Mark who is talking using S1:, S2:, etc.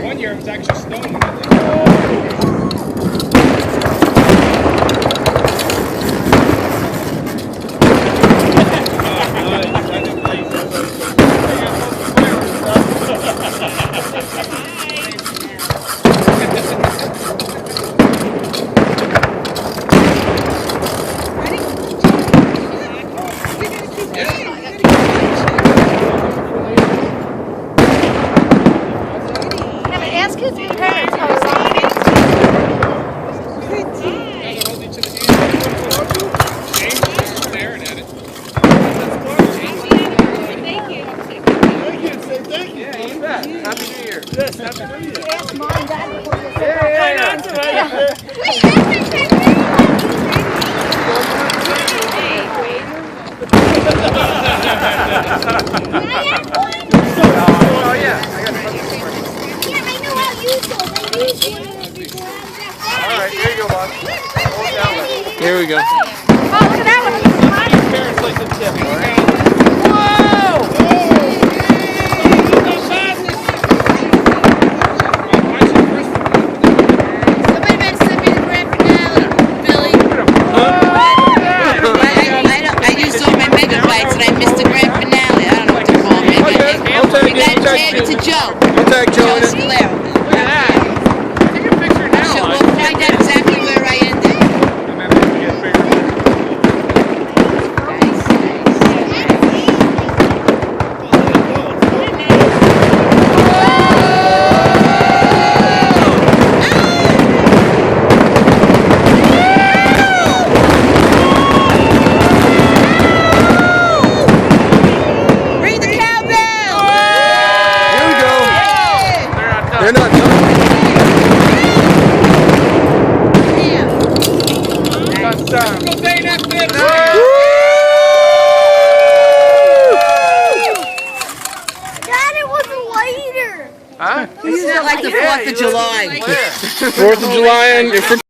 S1: One year it was actually snowing.
S2: Ask his parents how long.
S1: Staring at it.
S2: Thank you.
S3: Say thank you.
S1: Yeah, you bet. Happy New Year.
S3: Yes, happy New Year.
S2: Ask Mom and Dad before you say
S1: Oh, yeah. All right, here you go, Bob. Here we go.
S2: Oh, look at that one.
S1: Parents like the tip, all right?
S4: Somebody better send me the grand finale, Billy. I used all my megabytes and I missed the grand finale. I don't know what to call it.
S1: I'll take
S4: We got
S1: it.
S4: tag it to Joe.
S1: I'll tag Joe
S4: Joe
S1: in it.
S4: Scalera.
S1: Look at that. Take a picture now.
S4: So we'll find out exactly where I ended.
S1: And then we can get bigger.
S4: Ring the cowbell!
S1: Here we go. They're not done. Done. Go say that bitch.
S2: Dad, it was later.
S1: Huh?
S4: Isn't that like the 4th of July?
S1: 4th of July and